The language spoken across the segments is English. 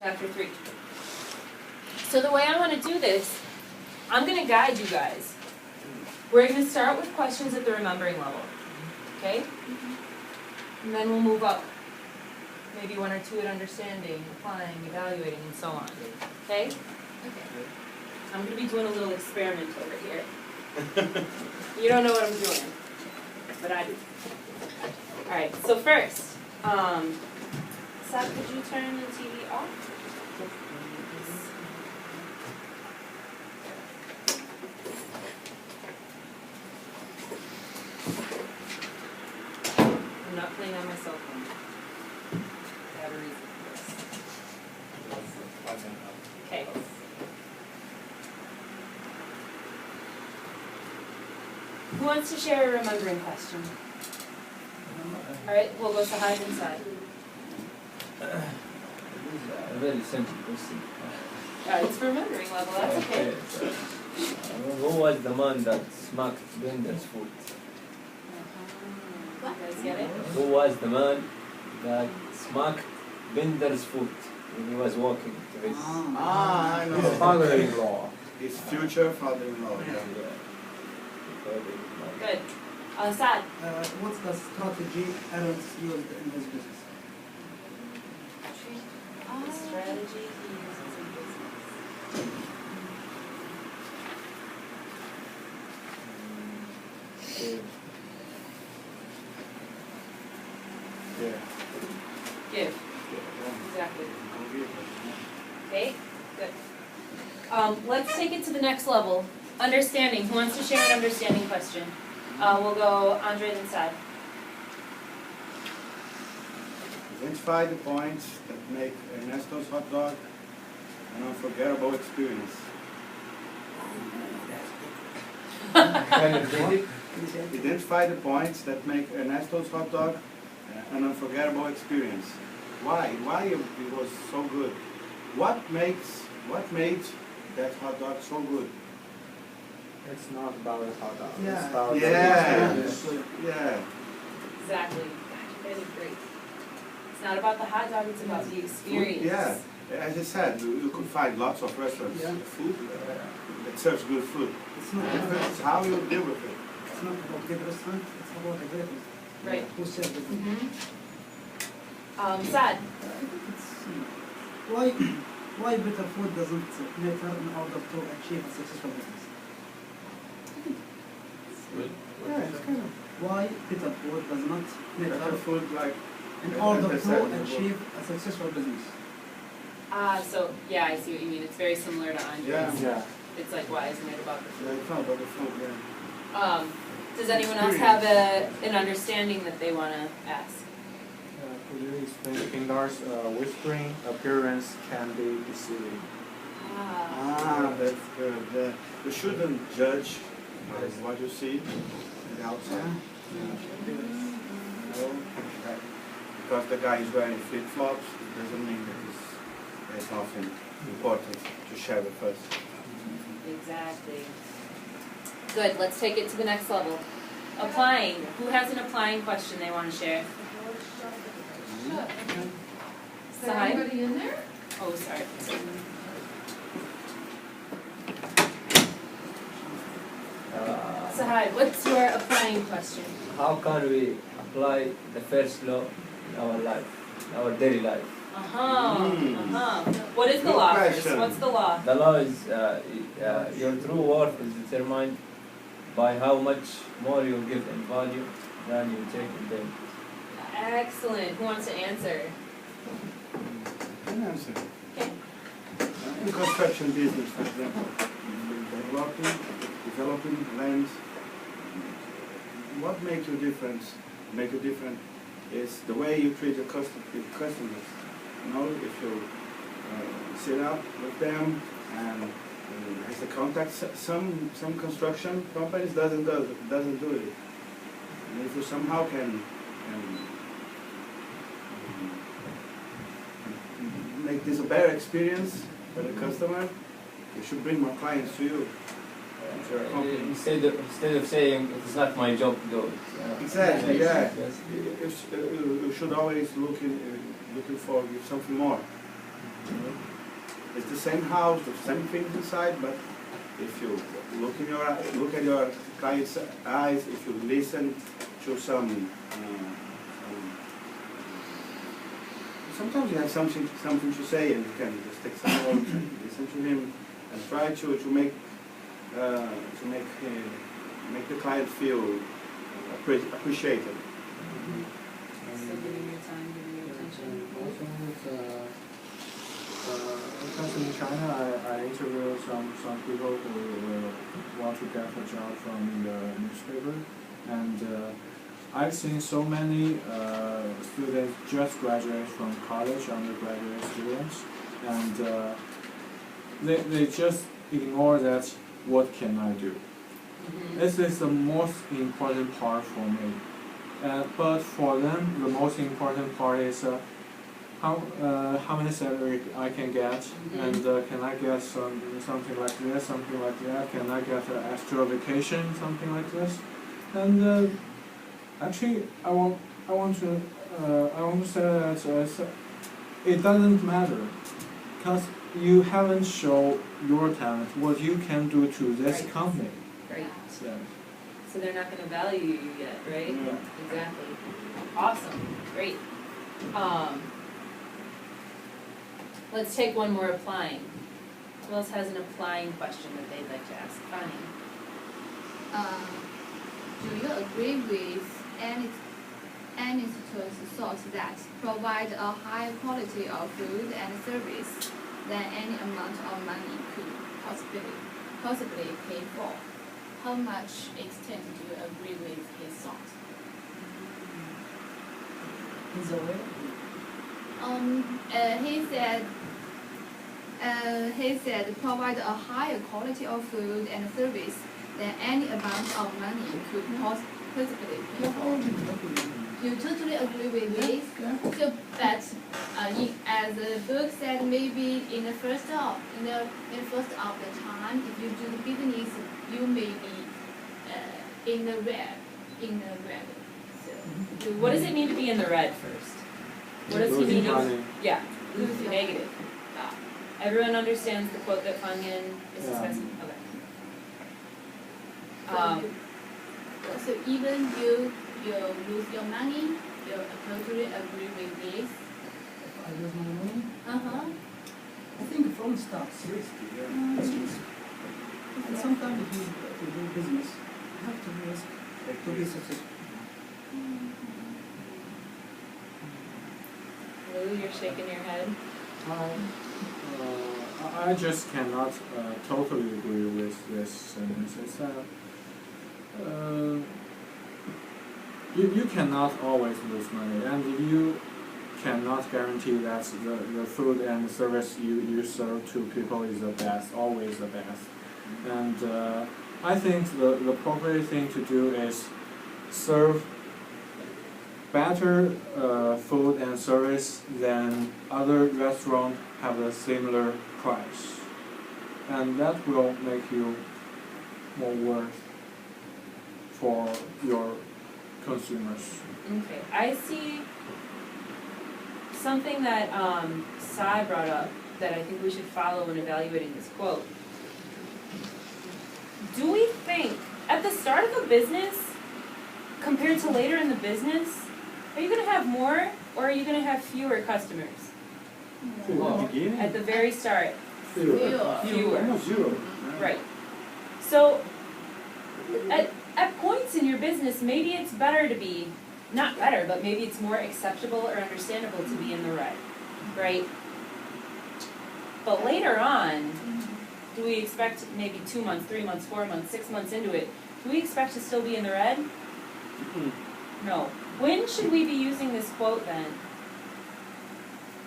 Chapter 3. So the way I want to do this, I'm going to guide you guys. We're going to start with questions at the remembering level. Okay? And then we'll move up. Maybe one or two at understanding, applying, evaluating, and so on. Okay? Okay. I'm going to be doing a little experiment over here. You don't know what I'm doing, but I do. Alright, so first, Sab, could you turn the TV off? I'm not playing on my cell phone. I have a reason for this. Okay. Who wants to share a remembering question? Alright, we'll go to hide inside. A very simple question. It's for remembering level, that's okay. Who was the man that smacked Bender's foot? You guys get it? Who was the man that smacked Bender's foot when he was walking to his I know. his father-in-law? His future father-in-law. Yeah. Good. Sad. What's the strategy Aaron used in his business? The strategy he uses in business. Give. Exactly. Okay, good. Let's take it to the next level. Understanding. Who wants to share an understanding question? We'll go Andre and Sad. Identify the points that make Ernesto's hot dog an unforgettable experience. Can you repeat it? Identify the points that make Ernesto's hot dog an unforgettable experience. Why? Why it was so good? What made that hot dog so good? It's not about the hot dog. Yeah. It's about Yeah. the experience. Yeah. Exactly. Very great. It's not about the hot dog, it's about the experience. Yeah. As I said, you could find lots of restaurants, food that serves good food. It's not It's how you deal with it. It's not about good restaurant, it's about a great restaurant. Right. Who served it? Sad. Why better food doesn't matter in order to achieve a successful business? Yeah, it's kind of Why better food does not better matter food like in order as I said, to achieve a successful business? So yeah, I see what you mean. It's very similar to Andre's. Yeah. Yeah. It's like, why isn't it about the Yeah, food? it's not about the food, yeah. Does anyone else have an understanding that they want to ask? Could you explain in Dar's whispering appearance can be deceiving? That's good. Yeah. You shouldn't judge what you see on the outside. Because the guy is wearing flip-flops, it doesn't mean that there's nothing important to share with us. Exactly. Good. Let's take it to the next level. Applying. Who has an applying question they want to share? Is there anybody in there? Oh, sorry. Sahai, what's your applying question? How can we apply the first law in our life, in our daily life? What is the Good law first? question. What's the law? The law is your true worth is determined by how much more you give in value than you take in them. Excellent. Who wants to answer? Can answer. Okay. In construction business, for example, developing land. What makes you different? Make you different is the way you treat your customers. You know, if you sit up with them and has the contact. Some construction companies doesn't do it. And if you somehow can make this a better experience for the customer, you should bring more clients to you. Instead of saying it's not my job to do it. Exactly, yeah. Yes. You should always looking for something more. it's the same house, the same things inside, but if you look at your client's eyes, if you listen to sometimes you have something to say, and you can just take some notes and listen to him and try to make the client feel appreciated. So giving your time, giving your attention. Also, because in China, I interviewed some people who want to get a job from the newspaper, and I've seen so many students just graduate from college, undergraduate students, and they just ignore that. What can I do? This is the most important part for me. But for them, the most important part is how many salary I can get, and can I get something like this, something like that? Can I get an extra vacation, something like this? And actually, I want to say that it doesn't matter, because you haven't shown your talent, what you can do to this Right. company. Right. Yeah. So they're not gonna value you yet, right? Yeah. Exactly. Awesome, great. Let's take one more applying. Who else has an applying question that they'd like to ask? Toni. Do you agree with any institute's thought that provide a higher quality of food and service than any amount of money could possibly pay for? How much extent do you agree with his thought? He's aware. He said provide a higher quality of food and service than any amount of money could possibly pay for. You totally agree with this? Yeah. So, but as the book said, maybe in the first of the time, if you do the business, you may be in the red. So, What does it mean to be in the red first? What does he Losing mean? money. Yeah, negative. Everyone understands the quote that Fangyan is Yeah. discussing? Okay. so even you lose your money, you totally agree with this. If I lose my money, I think from start, seriously, it's risk. And sometimes if you do business, you have to risk to be successful. Lou, you're shaking your head. I just cannot totally agree with this sentence. It's you cannot always lose money, and you cannot guarantee that the food and service you serve to people is the best, always the best. And I think the appropriate thing to do is serve better food and service than other restaurants have a similar price, and that will make you more worth for your consumers. Okay, I see something that Sai brought up that I think we should follow in evaluating this quote. Do we think at the start of a business compared to later in the business, are you going to have more or are you going to have fewer customers? Beginning? At the very start, fewer. Almost zero. Right. So at points in your business, maybe it's better to be, not better, but maybe it's more acceptable or understandable to be in the red, right? But later on, do we expect maybe 2 months, 3 months, 4 months, 6 months into it, do we expect to still be in the red? No. When should we be using this quote then?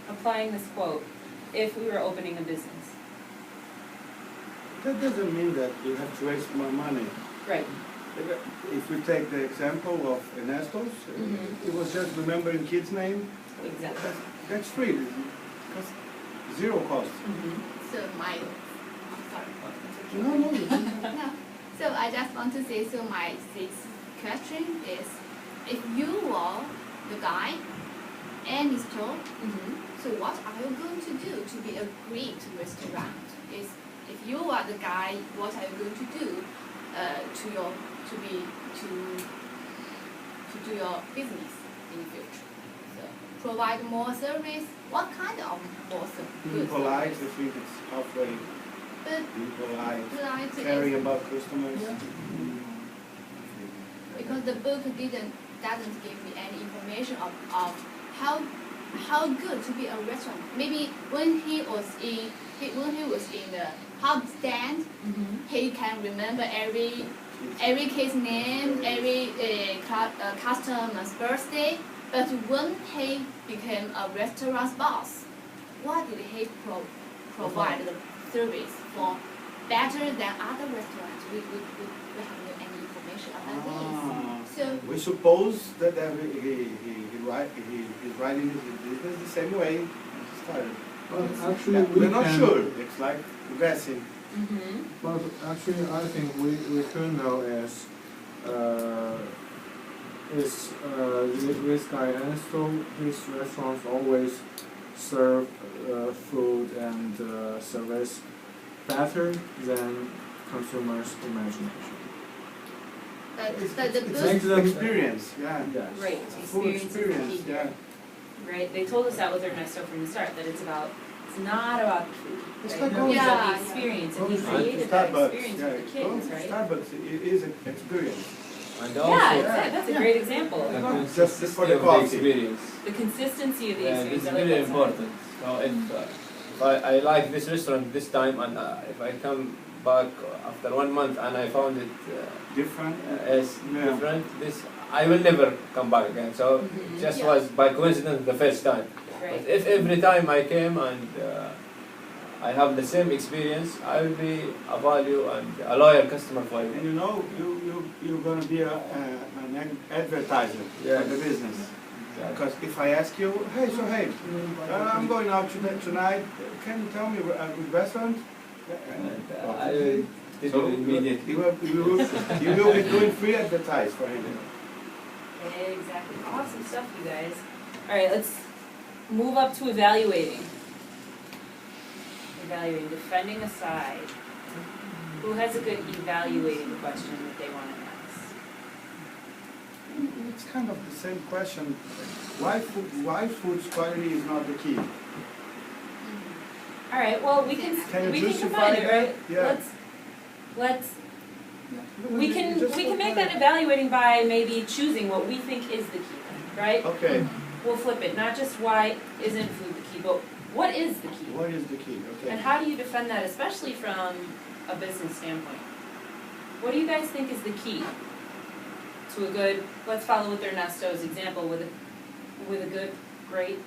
Applying this quote if we were opening a business? That doesn't mean that you have to waste more money. Right. If we take the example of Ernesto's, it was just remembering kids' name. Exactly. That's free, because zero cost. So my, No, no. no. So I just want to say, so my sixth question is, if you were the guy any store. Mhm. So what are you going to do to be a great restaurant? Is if you are the guy, what are you going to do to do your business in the future? So provide more service. What kind of more Being good polite, I service? think it's halfway. But Being polite, polite caring is about customers. because the book doesn't give me any information of how good to be a restaurant. Maybe when he was in the hot stand, Mhm. he can remember every kid's name, every customer's birthday. But when he became a restaurant boss, what did he provide the service for better than other restaurants? We have no any information about this. So We suppose that he's writing his business the same way he started. But actually, We're not sure. It's like guessing. Mhm. But actually, I think we could know this guy Ernesto, his restaurants always serve food and service better than consumers' imagination. but the It's book Makes them- experience, yeah. Yes. Right, It's a full experience is the key. yeah. Right, they told us that with Ernesto from the start, that it's not about the food, It's right? like It's going about the Yeah. experience, and he Going to created that Starbucks, experience yeah. for the Going kids, to right? Starbucks, it is an experience. And Yeah, also, exactly, that's a Yeah. great example. the Not just consistency for the of the coffee. experience. The consistency of the Yeah, experience, this I is like very that side. important. So if I like this restaurant this time, and if I come back after 1 month and I found it Different. as Yeah. different, I will never come back again. So Mhm. it just Yeah. was by coincidence the first time. Right. But if every time I came and I have the same experience, I will be a value and a loyal customer for And you. you know, you're going to be an advertiser Yeah. for the business. Because if I ask you, hey, I'm going out tonight, can you tell me a good restaurant? And, I will tell you immediately. You will be doing free advertise for him. Exactly, awesome stuff, you guys. All right, let's move up to evaluating. Evaluating, defending aside. Who has a good evaluating question that they want to ask? It's kind of the same question. Why food quality is not the key? All right, well, we Can can you justify combine it, that? right? Yeah. Let's we can make that evaluating by maybe choosing what we think is the key, right? Okay, We'll flip it, not just why isn't food the key, but what is the key? what is the key? And Okay. how do you defend that, especially from a business standpoint? What do you guys think is the key to a good, let's follow with Ernesto's example, with a good, great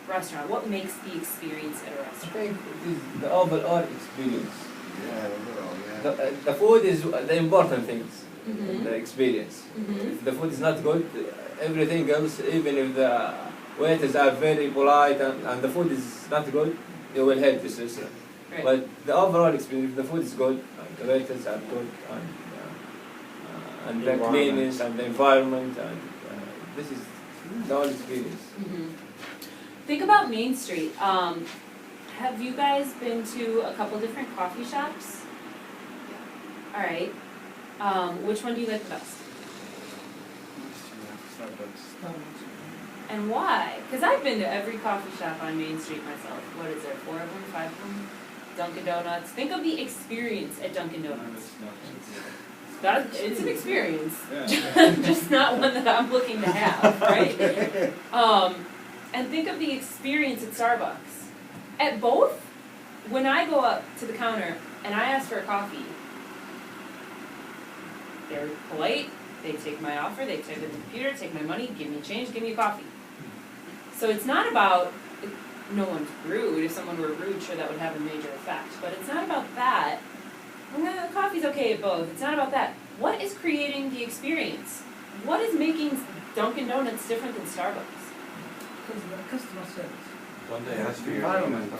restaurant? What makes the experience at a I restaurant? think it is the overall experience. Yeah, overall, yeah. The food is the important things, Mhm. the experience. Mhm. If the food is not good, everything else, even if the waiters are very polite and the food is not good, you will hate this restaurant. Right. But the overall experience, if the food is good, and the waiters are good, and the Environment. cleanliness and the environment, and this is the whole experience. Mhm. Think about Main Street. Have you guys been to a couple different coffee shops? All right. Which one do you like the best? Starbucks. And why? Because I've been to every coffee shop on Main Street myself. What is there, 4 of them, 5 of them? Dunkin' Donuts. Think of the experience at Dunkin' Donuts. It's an experience, just not one that I'm looking to have, right? And think of the experience at Starbucks. At both, when I go up to the counter and I ask for a coffee, they're polite, they take my offer, they take the computer, take my money, give me change, give me a coffee. So it's not about, no one's rude. If someone were rude, sure, that would have a major effect. But it's not about that. Coffee's okay at both. It's not about that. What is creating the experience? What is making Dunkin' Donuts different than Starbucks? Because the customer service. One day has to be your Environment.